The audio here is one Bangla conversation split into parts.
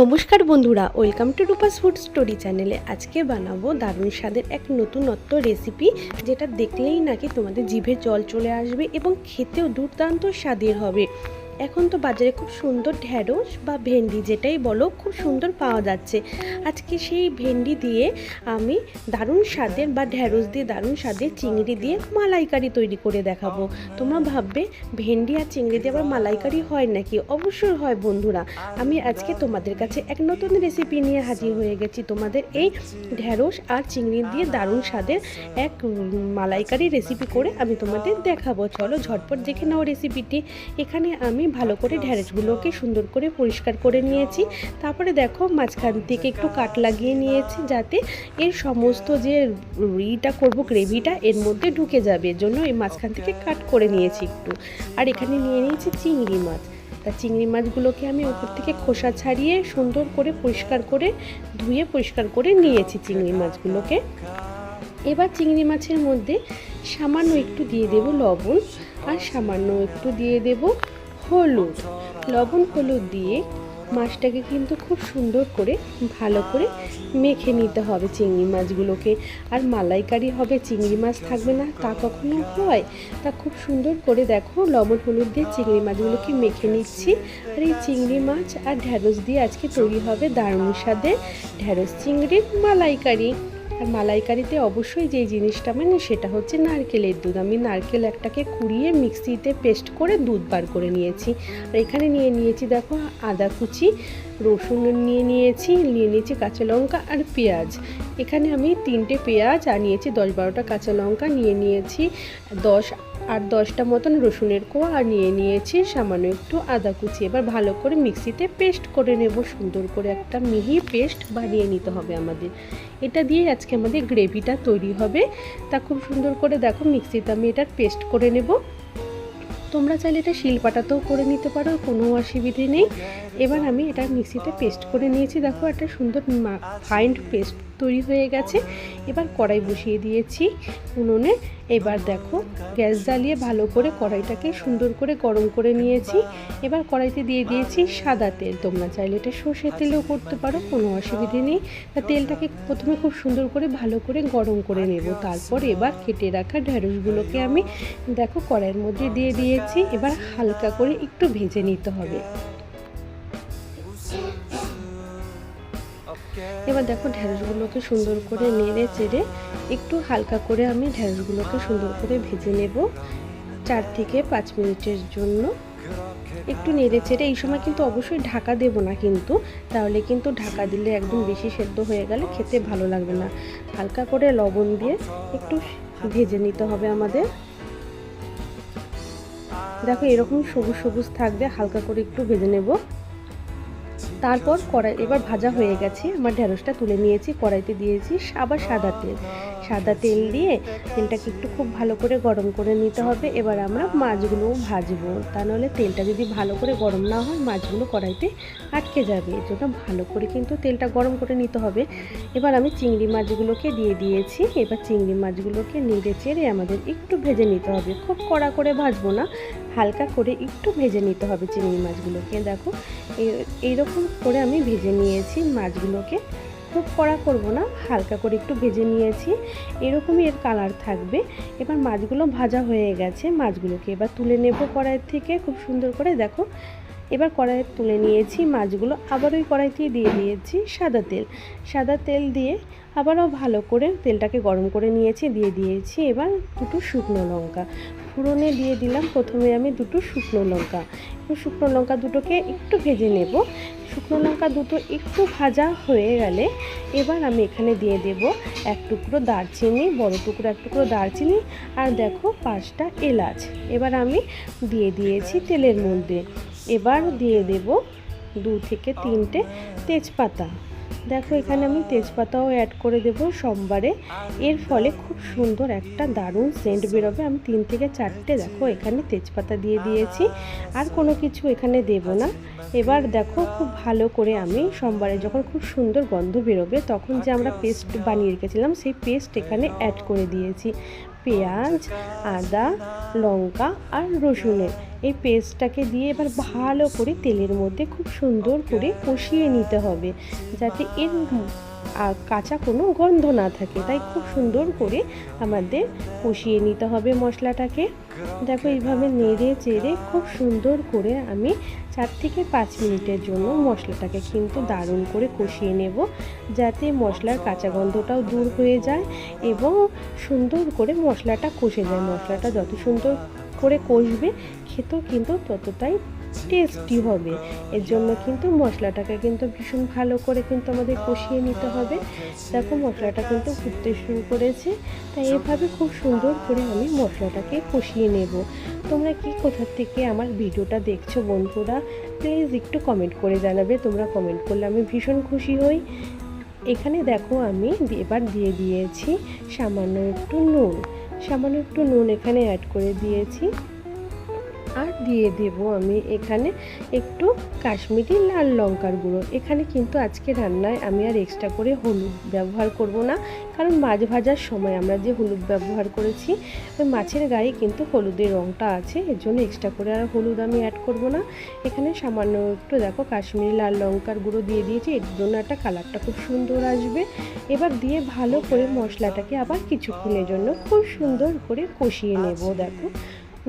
নমস্কার বন্ধুরা, welcome to Rupa's food story চ্যানেলে। আজকে বানাবো দারুণ স্বাদের এক নতুনত্ব রেসিপি, যেটা দেখলেই নাকি তোমাদের জিভে জল চলে আসবে এবং খেতেও দুর্দান্ত স্বাদের হবে। এখন তো বাজারে খুব সুন্দর ঢ্যাঁড়স বা ভেন্ডি যেটাই বলো খুব সুন্দর পাওয়া যাচ্ছে। আজকে সেই ভেন্ডি দিয়ে আমি দারুণ স্বাদের বা ঢ্যাঁড়স দিয়ে দারুণ স্বাদের চিংড়ি দিয়ে মালাইকারি তৈরি করে দেখাবো। তোমরা ভাববে ভেন্ডি আর চিংড়ি দিয়ে আবার মালাইকারি হয় নাকি? অবশ্যই হয় বন্ধুরা। আমি আজকে তোমাদের কাছে এক নতুন রেসিপি নিয়ে হাজির হয়ে গেছি। তোমাদের এই ঢ্যাঁড়স আর চিংড়ি দিয়ে দারুণ স্বাদের এক মালাইকারি রেসিপি করে আমি তোমাদের দেখাবো। চলো ঝটপট দেখে নাও রেসিপিটি। এখানে আমি ভালো করে ঢ্যাঁড়সগুলোকে সুন্দর করে পরিষ্কার করে নিয়েছি। তারপরে দেখো মাঝখান থেকে একটু কাট লাগিয়ে নিয়েছি, যাতে এর সমস্ত যে ইটা করবো গ্রেভিটা এর মধ্যে ঢুকে যাবে, এর জন্য এই মাঝখান থেকে কাট করে নিয়েছি একটু। আর এখানে নিয়ে নিয়েছি চিংড়ি মাছ। তা চিংড়ি মাছগুলোকে আমি উপর থেকে খোসা ছাড়িয়ে সুন্দর করে পরিষ্কার করে ধুয়ে পরিষ্কার করে নিয়েছি চিংড়ি মাছগুলোকে। এবার চিংড়ি মাছের মধ্যে সামান্য একটু দিয়ে দেব লবণ, আর সামান্য একটু দিয়ে দেব হলুদ। লবণ হলুদ দিয়ে মাছটাকে কিন্তু খুব সুন্দর করে ভালো করে মেখে নিতে হবে চিংড়ি মাছগুলোকে। আর মালাইকারি হবে, চিংড়ি মাছ থাকবে না তা কখনো হয়? তা খুব সুন্দর করে দেখো লবণ হলুদ দিয়ে চিংড়ি মাছগুলোকে মেখে নিচ্ছি। আর এই চিংড়ি মাছ আর ঢ্যাঁড়স দিয়ে আজকে তৈরি হবে দারুণ স্বাদের ঢ্যাঁড়স চিংড়ির মালাইকারি। আর মালাইকারিতে অবশ্যই যেই জিনিসটা মানে সেটা হচ্ছে নারকেলের দুধ। আমি নারকেল একটাকে কুড়িয়ে মিক্সিতে পেস্ট করে দুধ বার করে নিয়েছি। আর এখানে নিয়ে নিয়েছি দেখো আদা কুচি, রসুন নিয়ে নিয়েছি কাঁচা লঙ্কা আর পেঁয়াজ। এখানে আমি 3টে পেঁয়াজ আর নিয়েছি 10-12টা কাঁচা লঙ্কা, নিয়ে নিয়েছি 10টা মতন রসুনের কোয়া, আর নিয়ে নিয়েছি সামান্য একটু আদা কুচি। এবার ভালো করে মিক্সিতে পেস্ট করে নেব, সুন্দর করে একটা মিহি পেস্ট বানিয়ে নিতে হবে আমাদের। এটা দিয়ে আজকে আমাদের গ্রেভিটা তৈরি হবে। তা খুব সুন্দর করে দেখো মিক্সিতে আমি এটার পেস্ট করে নেব। তোমরা চাইলে এটা শিলপাটাতেও করে নিতে পারো, কোনো অসুবিধে নেই। এবার আমি এটা মিক্সিতে পেস্ট করে নিয়েছি। দেখো একটা সুন্দর ফাইন পেস্ট তৈরি হয়ে গেছে। এবার কড়াই বসিয়ে দিয়েছি উনুনে। এবার দেখো গ্যাস জ্বালিয়ে ভালো করে কড়াইটাকে সুন্দর করে গরম করে নিয়েছি। এবার কড়াইতে দিয়ে দিয়েছি সাদা তেল। তোমরা চাইলে এটা সর্ষের তেলেও করতে পারো, কোনো অসুবিধে নেই। তা তেলটাকে প্রথমে খুব সুন্দর করে ভালো করে গরম করে নেব। তারপর এবার কেটে রাখা ঢ্যাঁড়সগুলোকে আমি দেখো কড়াইয়ের মধ্যে দিয়ে দিয়েছি। এবার হালকা করে একটু ভেজে নিতে হবে। এবার দেখো ঢ্যাঁড়সগুলোকে সুন্দর করে নেড়ে চেড়ে একটু হালকা করে আমি ঢ্যাঁড়সগুলোকে সুন্দর করে ভেজে নেব 4 থেকে 5 মিনিটের জন্য। একটু নেড়ে চেড়ে এই সময় কিন্তু অবশ্যই ঢাকা দেব না কিন্তু, তাহলে কিন্তু ঢাকা দিলে একদম বেশি সেদ্ধ হয়ে গেলে খেতে ভালো লাগবে না। হালকা করে লবণ দিয়ে একটু ভেজে নিতে হবে আমাদের। দেখো এরকম সবুজ সবুজ থাকবে, হালকা করে একটু ভেজে নেব। তারপর কড়াই এবার ভাজা হয়ে গেছে, আমার ঢ্যাঁড়সটা তুলে নিয়েছি। কড়াইতে দিয়েছি আবার সাদা তেল দিয়ে তেলটাকে একটু খুব ভালো করে গরম করে নিতে হবে। এবার আমরা মাছগুলোও ভাজবো, তা নাহলে তেলটা যদি ভালো করে গরম না হয় মাছগুলো কড়াইতে আটকে যাবে। এর জন্য ভালো করে কিন্তু তেলটা গরম করে নিতে হবে। এবার আমি চিংড়ি মাছগুলোকে দিয়ে দিয়েছি। এবার চিংড়ি মাছগুলোকে নেড়ে চেড়ে আমাদের একটু ভেজে নিতে হবে, খুব কড়া করে ভাজবো না, হালকা করে একটু ভেজে নিতে হবে চিংড়ি মাছগুলোকে। দেখো এইরকম করে আমি ভেজে নিয়েছি মাছগুলোকে, খুব কড়া করব না, হালকা করে একটু ভেজে নিয়েছি। এরকমই এর কালার থাকবে। এবার মাছগুলো ভাজা হয়ে গেছে, মাছগুলোকে এবার তুলে নেব কড়াইয়ের থেকে খুব সুন্দর করে। দেখো এবার কড়াইয়ে তুলে নিয়েছি মাছগুলো। আবার ওই কড়াইতে দিয়ে দিয়েছি সাদা তেল দিয়ে আবারও ভালো করে তেলটাকে গরম করে নিয়েছি। দিয়ে দিয়েছি এবার 2টো শুকনো লঙ্কা ফোড়নে দিয়ে দিলাম। প্রথমে আমি 2টো শুকনো লঙ্কা দুটোকে একটু ভেজে নেব। শুকনো লঙ্কা দুটো একটু ভাজা হয়ে গেলে এবার আমি এখানে দিয়ে দেব 1 টুকরো দারচিনি, বড় টুকরো 1 টুকরো দারচিনি, আর দেখো 5টা এলাচ। এবার আমি দিয়ে দিয়েছি তেলের মধ্যে। এবার দিয়ে দেব 2 থেকে 3টে তেজপাতা। দেখো এখানে আমি তেজপাতাও অ্যাড করে দেব সোমবারে। এর ফলে খুব সুন্দর একটা দারুণ সেন্ট বেরোবে। আমি 3 থেকে 4টে দেখো এখানে তেজপাতা দিয়ে দিয়েছি, আর কোনো কিছু এখানে দেব না। এবার দেখো খুব ভালো করে আমি সোমবারে যখন খুব সুন্দর গন্ধ বেরোবে তখন যে আমরা পেস্ট বানিয়ে রেখেছিলাম সেই পেস্ট এখানে অ্যাড করে দিয়েছি। পেঁয়াজ, আদা, লঙ্কা আর রসুনের এই পেস্টটাকে দিয়ে এবার ভালো করে তেলের মধ্যে খুব সুন্দর করে কষিয়ে নিতে হবে, যাতে এর কাঁচা কোনো গন্ধ না থাকে। তাই খুব সুন্দর করে আমাদের কষিয়ে নিতে হবে মশলাটাকে। দেখো এইভাবে নেড়ে চেড়ে খুব সুন্দর করে আমি 4 থেকে 5 মিনিটের জন্য মশলাটাকে কিন্তু দারুণ করে কষিয়ে নেব, যাতে মশলার কাঁচা গন্ধটাও দূর হয়ে যায় এবং সুন্দর করে মশলাটা কষে যায়। মশলাটা যত সুন্দর করে কষবে খেতেও কিন্তু ততটাই টেস্টি হবে। এর জন্য কিন্তু মশলাটাকে কিন্তু ভীষণ ভালো করে কিন্তু আমাদের কষিয়ে নিতে হবে। দেখো মশলাটা কিন্তু ফুটতে শুরু করেছে, তাই এভাবে খুব সুন্দর করে আমি মশলাটাকে কষিয়ে নেব। তোমরা কি কোথা থেকে আমার ভিডিওটা দেখছো বন্ধুরা, প্লিজ একটু কমেন্ট করে জানাবে। তোমরা কমেন্ট করলে আমি ভীষণ খুশি হই। এখানে দেখো আমি এবার দিয়ে দিয়েছি সামান্য একটু নুন এখানে অ্যাড করে দিয়েছি। আর দিয়ে দেব আমি এখানে একটু কাশ্মীরি লাল লঙ্কার গুঁড়ো। এখানে কিন্তু আজকে রান্নায় আমি আর এক্সট্রা করে হলুদ ব্যবহার করব না, কারণ মাছ ভাজার সময় আমরা যে হলুদ ব্যবহার করেছি ওই মাছের গায়ে কিন্তু হলুদের রঙটা আছে, এর জন্য এক্সট্রা করে আর হলুদ আমি অ্যাড করব না। এখানে সামান্য একটু দেখো কাশ্মীরি লাল লঙ্কার গুঁড়ো দিয়ে দিয়েছি, এর জন্য একটা কালারটা খুব সুন্দর আসবে। এবার দিয়ে ভালো করে মশলাটাকে আবার কিছুক্ষণের জন্য খুব সুন্দর করে কষিয়ে নেব। দেখো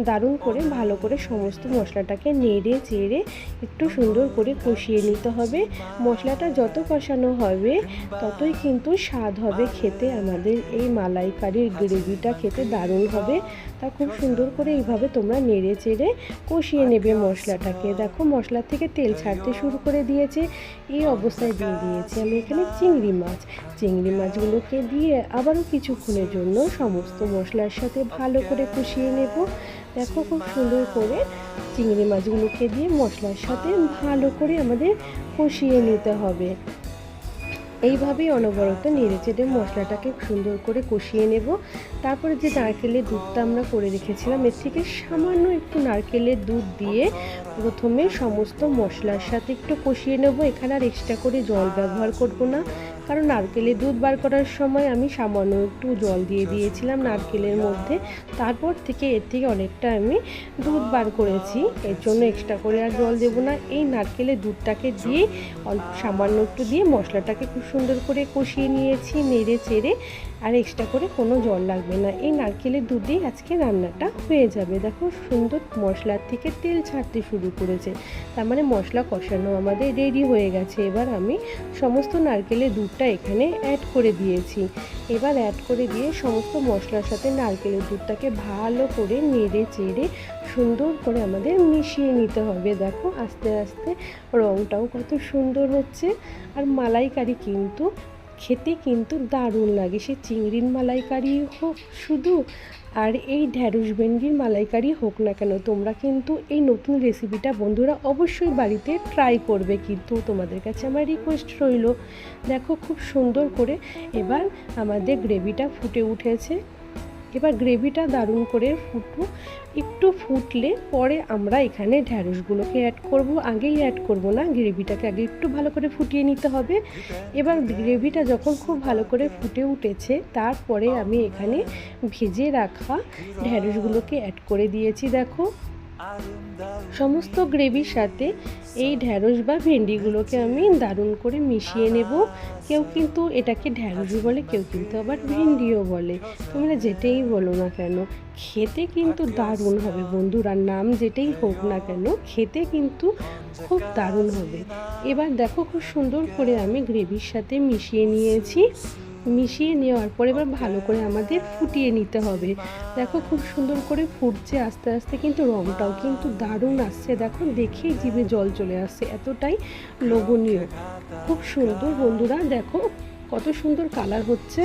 দারুণ করে ভালো করে সমস্ত মশলাটাকে নেড়ে চেড়ে একটু সুন্দর করে কষিয়ে নিতে হবে। মশলাটা যত কষানো হবে ততই কিন্তু স্বাদ হবে খেতে। আমাদের এই মালাইকারির গ্রেভিটা খেতে দারুণ হবে। তা খুব সুন্দর করে এইভাবে তোমরা নেড়ে চেড়ে কষিয়ে নেবে মশলাটাকে। দেখো মশলা থেকে তেল ছাড়তে শুরু করে দিয়েছে। এই অবস্থায় দিয়ে দিয়েছি আমি এখানে চিংড়ি মাছগুলোকে দিয়ে আবারও কিছুক্ষণের জন্য সমস্ত মশলার সাথে ভালো করে কষিয়ে নেব। দেখো খুব সুন্দর করে চিংড়ি মাছগুলোকে দিয়ে মশলার সাথে ভালো করে আমাদের কষিয়ে নিতে হবে। এইভাবেই অনবরত নেড়ে চেড়ে মশলাটাকে সুন্দর করে কষিয়ে নেব। তারপরে যে নারকেলের দুধটা আমরা করে রেখেছিলাম এর থেকে সামান্য একটু নারকেলের দুধ দিয়ে প্রথমে সমস্ত মশলার সাথে একটু কষিয়ে নেব। এখানে আর এক্সট্রা করে জল ব্যবহার করব না, কারণ নারকেলের দুধ বার করার সময় আমি সামান্য একটু জল দিয়ে দিয়েছিলাম নারকেলের মধ্যে। তারপর থেকে এর থেকে অনেকটা আমি দুধ বার করেছি, এর জন্য এক্সট্রা করে আর জল দেব না। এই নারকেলের দুধটাকে দিয়ে সামান্য একটু দিয়ে মশলাটাকে খুব সুন্দর করে কষিয়ে নিয়েছি নেড়ে চেড়ে। আর এক্সট্রা করে কোনো জল লাগবে না, এই নারকেলের দুধ দিয়ে আজকে রান্নাটা হয়ে যাবে। দেখো সুন্দর মশলার থেকে তেল ছাড়তে শুরু করেছে, তার মানে মশলা কষানো আমাদের রেডি হয়ে গেছে। এবার আমি সমস্ত নারকেলের দুধটা এখানে অ্যাড করে দিয়েছি। এবার অ্যাড করে দিয়ে সমস্ত মশলার সাথে নারকেলের দুধটাকে ভালো করে নেড়ে চেড়ে সুন্দর করে আমাদের মিশিয়ে নিতে হবে। দেখো আস্তে আস্তে রঙটাও কত সুন্দর হচ্ছে। আর মালাইকারি কিন্তু খেতে কিন্তু দারুণ লাগে, সে চিংড়ির মালাইকারি হোক শুধু আর এই ঢ্যাঁড়স ভেন্ডির মালাইকারি হোক না কেন, তোমরা কিন্তু এই নতুন রেসিপিটা বন্ধুরা অবশ্যই বাড়িতে ট্রাই করবে। কিন্তু তোমাদের কাছে আমার রিকোয়েস্ট রইল। দেখো খুব সুন্দর করে এবার আমাদের গ্রেভিটা ফুটে উঠেছে। এবার গ্রেভিটা দারুণ করে একটু ফুটলে পরে আমরা এখানে ঢ্যাঁড়সগুলোকে অ্যাড করব। আগেই অ্যাড করব না, গ্রেভিটাকে আগে একটু ভালো করে ফুটিয়ে নিতে হবে। এবার গ্রেভিটা যখন খুব ভালো করে ফুটে উঠেছে তারপরে আমি এখানে ভেজে রাখা ঢ্যাঁড়সগুলোকে অ্যাড করে দিয়েছি। দেখো সমস্ত গ্রেভির সাথে এই ঢ্যাঁড়স বা ভেন্ডিগুলোকে আমি দারুণ করে মিশিয়ে নেব। কেউ কিন্তু এটাকে ঢ্যাঁড়সই বলে, কেউ কিন্তু আবার ভেন্ডিও বলে। তোমরা যেটাই বলো না কেন খেতে কিন্তু দারুণ হবে বন্ধুরা, নাম যেটাই হোক না কেন খেতে কিন্তু খুব দারুণ হবে। এবার দেখো খুব সুন্দর করে আমি গ্রেভির সাথে মিশিয়ে নিয়েছি। মিশিয়ে নেওয়ার পর এবার ভালো করে আমাদের ফুটিয়ে নিতে হবে। দেখো খুব সুন্দর করে ফুটছে আস্তে আস্তে, কিন্তু রংটাও কিন্তু দারুণ আসছে। দেখো দেখেই জিভে জল চলে আসছে, এতটাই লোভনীয়, খুব সুন্দর বন্ধুরা। দেখো কত সুন্দর কালার হচ্ছে।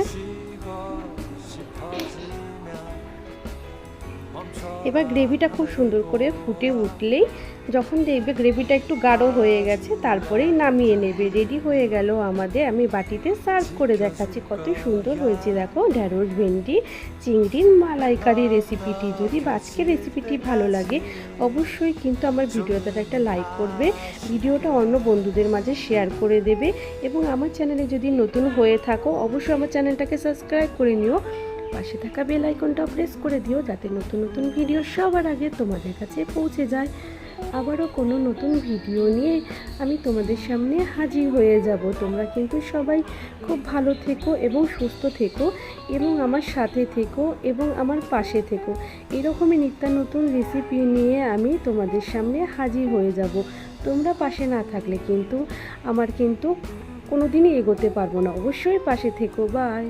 এবার গ্রেভিটা খুব সুন্দর করে ফুটে উঠলেই যখন দেখবে গ্রেভিটা একটু গাঢ় হয়ে গেছে তারপরেই নামিয়ে নেবে। রেডি হয়ে গেল আমাদের। আমি বাটিতে সার্ভ করে দেখাচ্ছি কত সুন্দর হয়েছে। দেখো ঢ্যাঁড়স ভেন্ডি চিংড়ির মালাইকারি রেসিপিটি। যদি আজকের রেসিপিটি ভালো লাগে অবশ্যই কিন্তু আমার ভিডিওতে একটা লাইক করবে, ভিডিওটা অন্য বন্ধুদের মাঝে শেয়ার করে দেবে এবং আমার চ্যানেলে যদি নতুন হয়ে থাকো অবশ্যই আমার চ্যানেলটাকে সাবস্ক্রাইব করে নিও। পাশে থাকা বেল আইকনটাও প্রেস করে দিও, যাতে নতুন নতুন ভিডিও সবার আগে তোমাদের কাছে পৌঁছে যায়। আবারও কোনো নতুন ভিডিও নিয়ে আমি তোমাদের সামনে হাজির হয়ে যাব। তোমরা কিন্তু সবাই খুব ভালো থেকো এবং সুস্থ থেকো এবং আমার সাথে থেকো এবং আমার পাশে থেকো। এরকমই নিত্য নতুন রেসিপি নিয়ে আমি তোমাদের সামনে হাজির হয়ে যাব। তোমরা পাশে না থাকলে কিন্তু আমার কোনো দিনই এগোতে পারবো না। অবশ্যই পাশে থেকো। বাই।